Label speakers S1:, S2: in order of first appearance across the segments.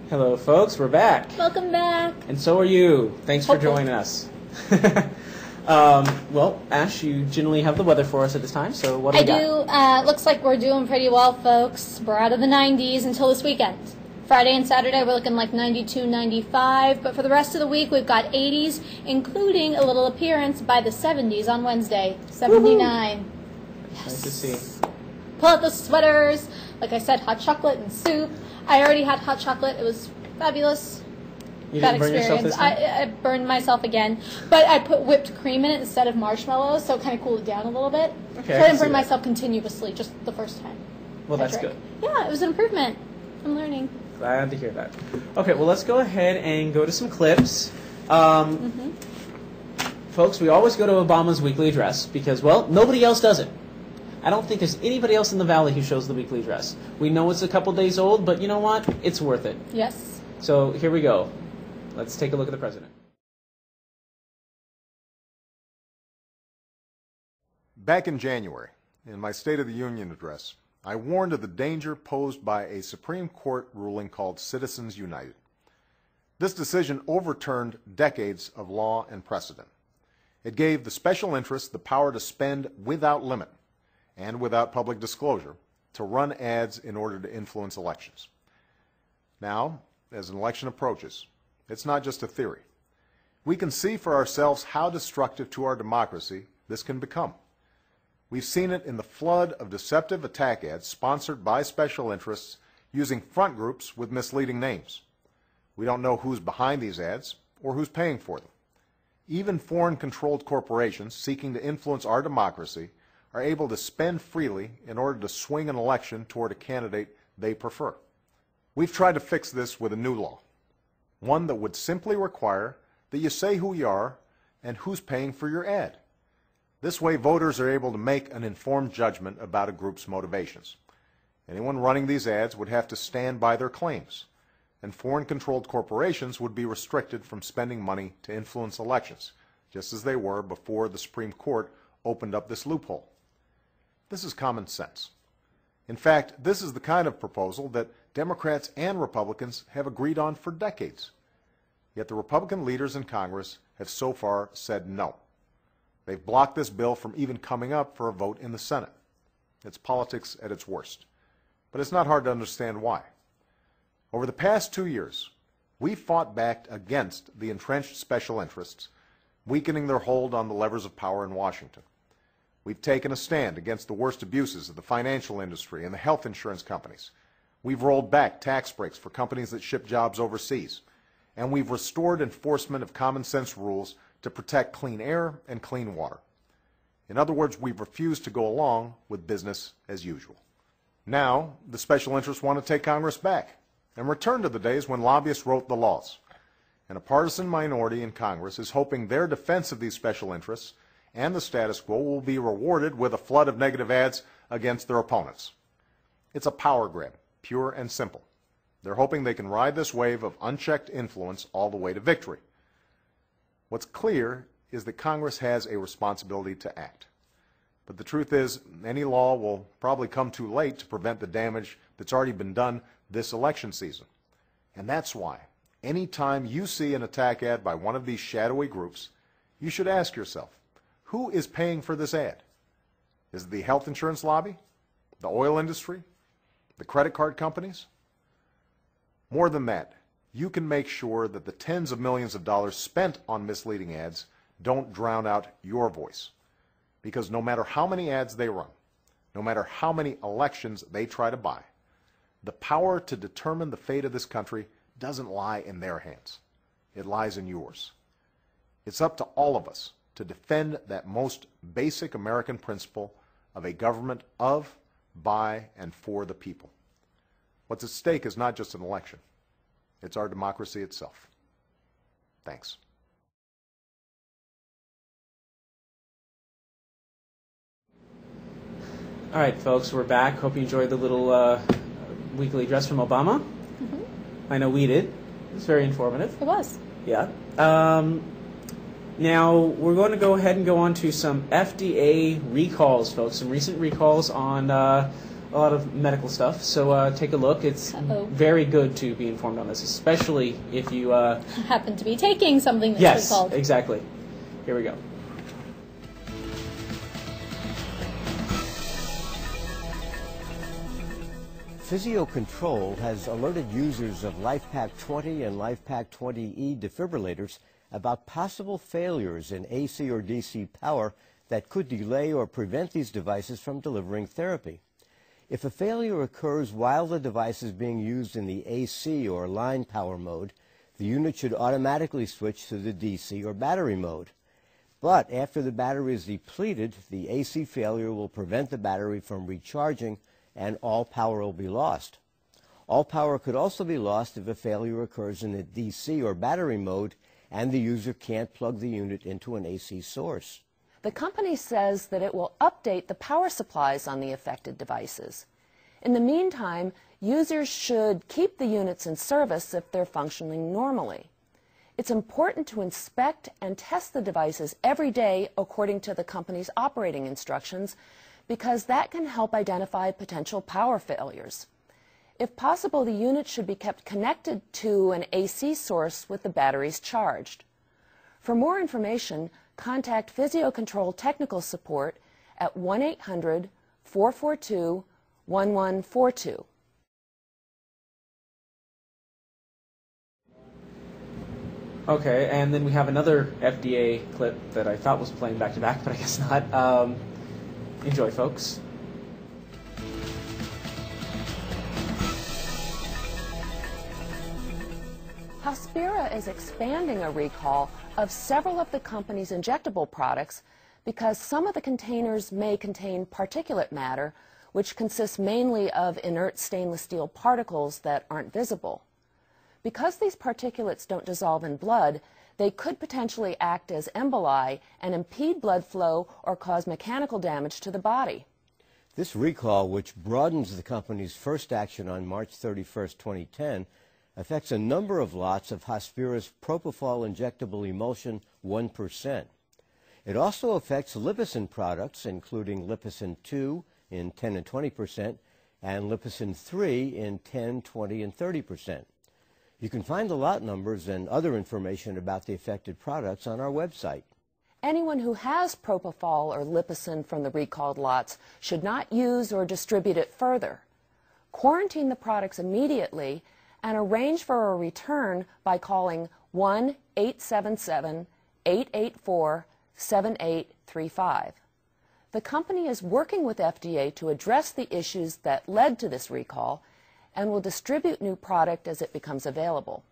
S1: Hello, folks. We're back.
S2: Welcome back.
S1: And so are you. Thanks for
S2: Hopefully.
S1: joining us. Well, Ash, you generally have the weather for us at this time, so what do we got?
S2: Looks like we're doing pretty well, folks. We're out of the 90s until this weekend. Friday and Saturday, we're looking like 92, 95. But for the rest of the week, we've got 80s, including a little appearance by the 70s on Wednesday. 79.
S1: Yes. Nice to see.
S2: Pull out the sweaters. Like I said, hot chocolate and soup. I already had hot chocolate. It was fabulous.
S1: You
S2: Bad
S1: didn't burn yourself
S2: experience.
S1: this time?
S2: I burned myself again. But I put whipped cream in it instead of marshmallows, so it kind of cooled it down a little bit.
S1: Okay,
S2: so
S1: I
S2: I
S1: can
S2: didn't
S1: see
S2: burn
S1: that.
S2: myself continuously, just the first time.
S1: Well, that's
S2: drank.
S1: good.
S2: Yeah, it was an improvement. I'm learning.
S1: Glad to hear that. Okay, well, let's go ahead and go to some clips. Folks, we always go to Obama's weekly address because, well, nobody else does it. I don't think there's anybody else in the Valley who shows the weekly address. We know it's a couple days old, but you know what? It's worth it.
S2: Yes.
S1: So here we go. Let's take a look at the president.
S3: Back in January, in my State of the Union address, I warned of the danger posed by a Supreme Court ruling called Citizens United. This decision overturned decades of law and precedent. It gave the special interests the power to spend without limit and without public disclosure to run ads in order to influence elections. Now, as an election approaches, it's not just a theory. We can see for ourselves how destructive to our democracy this can become. We've seen it in the flood of deceptive attack ads sponsored by special interests using front groups with misleading names. We don't know who's behind these ads or who's paying for them. Even foreign-controlled corporations seeking to influence our democracy are able to spend freely in order to swing an election toward a candidate they prefer. We've tried to fix this with a new law, one that would simply require that you say who you are and who's paying for your ad. This way, voters are able to make an informed judgment about a group's motivations. Anyone running these ads would have to stand by their claims, and foreign-controlled corporations would be restricted from spending money to influence elections, just as they were before the Supreme Court opened up this loophole. This is common sense. In fact, this is the kind of proposal that Democrats and Republicans have agreed on for decades. Yet the Republican leaders in Congress have so far said no. They've blocked this bill from even coming up for a vote in the Senate. It's politics at its worst. But it's not hard to understand why. Over the past 2 years, we've fought back against the entrenched special interests, weakening their hold on the levers of power in Washington. We've taken a stand against the worst abuses of the financial industry and the health insurance companies. We've rolled back tax breaks for companies that ship jobs overseas. And we've restored enforcement of common sense rules to protect clean air and clean water. In other words, we've refused to go along with business as usual. Now, the special interests want to take Congress back and return to the days when lobbyists wrote the laws. And a partisan minority in Congress is hoping their defense of these special interests and the status quo will be rewarded with a flood of negative ads against their opponents. It's a power grab, pure and simple. They're hoping they can ride this wave of unchecked influence all the way to victory. What's clear is that Congress has a responsibility to act. But the truth is, any law will probably come too late to prevent the damage that's already been done this election season. And that's why, anytime you see an attack ad by one of these shadowy groups, you should ask yourself, who is paying for this ad? Is it the health insurance lobby? The oil industry? The credit card companies? More than that, you can make sure that the tens of millions of dollars spent on misleading ads don't drown out your voice. Because no matter how many ads they run, no matter how many elections they try to buy, the power to determine the fate of this country doesn't lie in their hands. It lies in yours. It's up to all of us to defend that most basic American principle of a government of, by, and for the people. What's at stake is not just an election. It's our democracy itself. Thanks.
S1: All right, folks, we're back. Hope you enjoyed the little weekly address from Obama. I know we did. It was very informative.
S2: It was.
S1: Yeah. Now, we're going to go ahead and go on to some FDA recalls, folks. Some recent recalls on a lot of medical stuff. So take a look. It's very good to be informed on this, especially if you
S2: happen to be taking something that's
S1: yes,
S2: called.
S1: Exactly. Here we go.
S4: Physio-Control has alerted users of LifePak 20 and LifePak 20E defibrillators about possible failures in AC or DC power that could delay or prevent these devices from delivering therapy. If a failure occurs while the device is being used in the AC or line power mode, the unit should automatically switch to the DC or battery mode. But after the battery is depleted, the AC failure will prevent the battery from recharging and all power will be lost. All power could also be lost if a failure occurs in the DC or battery mode and the user can't plug the unit into an AC source.
S5: The company says that it will update the power supplies on the affected devices. In the meantime, users should keep the units in service if they're functioning normally. It's important to inspect and test the devices every day according to the company's operating instructions, because that can help identify potential power failures. If possible, the unit should be kept connected to an AC source with the batteries charged. For more information, contact Physio-Control Technical Support at 1-800-442-1142.
S1: Okay, and then we have another FDA clip that I thought was playing back to back, but I guess not. Enjoy, folks.
S5: Hospira is expanding a recall of several of the company's injectable products because some of the containers may contain particulate matter, which consists mainly of inert stainless steel particles that aren't visible. Because these particulates don't dissolve in blood, they could potentially act as emboli and impede blood flow or cause mechanical damage to the body.
S4: This recall, which broadens the company's first action on March 31, 2010, affects a number of lots of Hospira's propofol injectable emulsion 1%. It also affects Liposin products, including Liposin 2 in 10 and 20%, and Liposin 3 in 10, 20, and 30%. You can find the lot numbers and other information about the affected products on our website.
S5: Anyone who has propofol or Liposin from the recalled lots should not use or distribute it further. Quarantine the products immediately and arrange for a return by calling 1-877-884-7835. The company is working with FDA to address the issues that led to this recall and will distribute new product as it becomes available.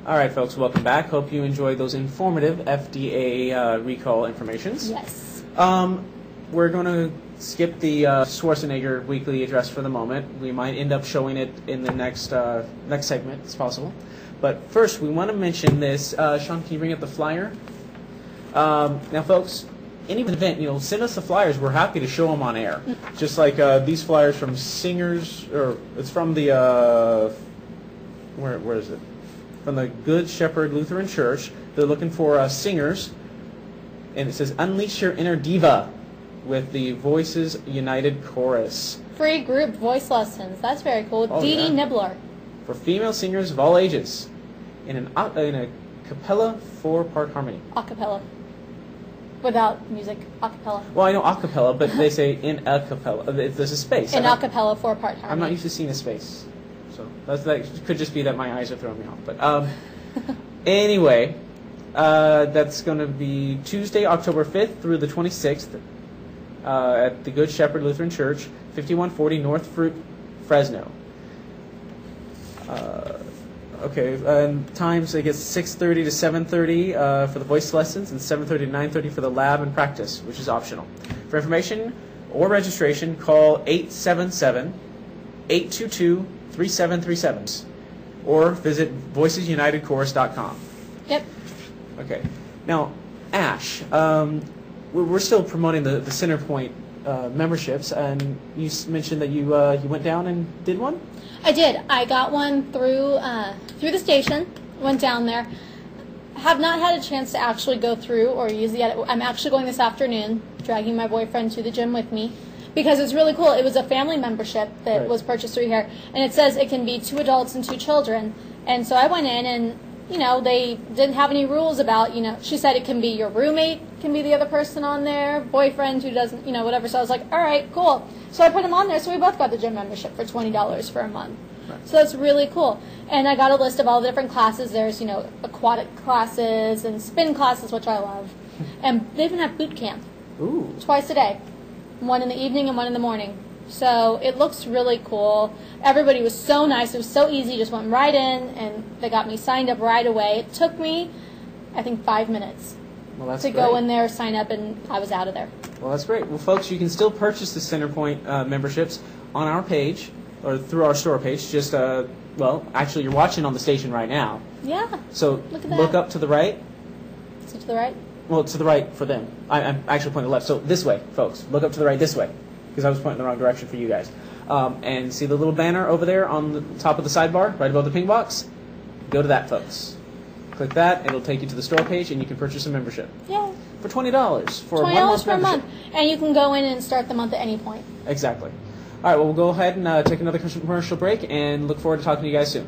S1: All right, folks, welcome back. Hope you enjoyed those informative FDA recall informations.
S2: Yes.
S1: We're going to skip the Schwarzenegger weekly address for the moment. We might end up showing it in the next segment. It's possible. But first, we want to mention this. Sean, can you bring up the flyer? Now, folks, any event, send us the flyers. We're happy to show them on air. Just like these flyers from Singers, or it's from the, where is it? From the Good Shepherd Lutheran Church. They're looking for singers, and it says, Unleash Your Inner Diva with the Voices United Chorus.
S2: Free group voice lessons. That's very cool.
S1: Oh,
S2: Dee Dee
S1: yeah.
S2: Nibbler.
S1: For female singers of all ages in a cappella 4-part harmony.
S2: A cappella. Without music. A cappella.
S1: Well, I know a cappella, but they say in a cappella. There's a space.
S2: In a cappella 4-part harmony.
S1: I'm not used to seeing a space. So that could just be that my eyes are throwing me off. But anyway, that's going to be Tuesday, October 5th through the 26th at the Good Shepherd Lutheran Church, 5140 North Fruit, Fresno. Okay, and times, I guess, 6:30 to 7:30 for the voice lessons, and 7:30 to 9:30 for the lab and practice, which is optional. For information or registration, call 877-822-3737 or visit voicesunitedchorus.com.
S2: Yep.
S1: Okay. Now, Ash, we're still promoting the Centerpoint memberships, and you mentioned that you went down and did one?
S2: I did. I got one through the station. Went down there. have not had a chance to actually go through or use the edit. I'm actually going this afternoon, dragging my boyfriend to the gym with me, because it's really cool. It was a family membership that
S1: Right.
S2: was purchased through here, and it says it can be 2 adults and 2 children. And so I went in, and they didn't have any rules about, she said it can be your roommate, can be the other person on there, boyfriend who doesn't, whatever. So I was like, all right, cool. So I put him on there, so we both got the gym membership for $20 for a month. So that's really cool. And I got a list of all the different classes. There's, aquatic classes and spin classes, which I love. And they even have boot camp
S1: Ooh.
S2: twice a day, one in the evening and one in the morning. So it looks really cool. Everybody was so nice. It was so easy. Just went right in, and they got me signed up right away. It took me, I think, 5 minutes
S1: Well, that's
S2: to
S1: great.
S2: go in there, sign up, and I was out of there.
S1: Well, that's great. Well, folks, you can still purchase the Centerpoint memberships on our page or through our store page. Just, actually, you're watching on the station right now.
S2: Yeah.
S1: So
S2: Look at that.
S1: look up to the right.
S2: Is it to the right?
S1: Well, to the right for them. I'm actually pointing left. So this way, folks. Look up to the right this way, because I was pointing the wrong direction for you guys. And see the little banner over there on the top of the sidebar, right above the ping box? Go to that, folks. Click that. It'll take you to the store page, and you can purchase a membership
S2: Yeah.
S1: for $20 for a 1
S2: $20
S1: month
S2: for a
S1: membership.
S2: month. And you can go in and start the month at any point.
S1: Exactly. All right. Well, we'll go ahead and take another commercial break, and look forward to talking to you guys soon.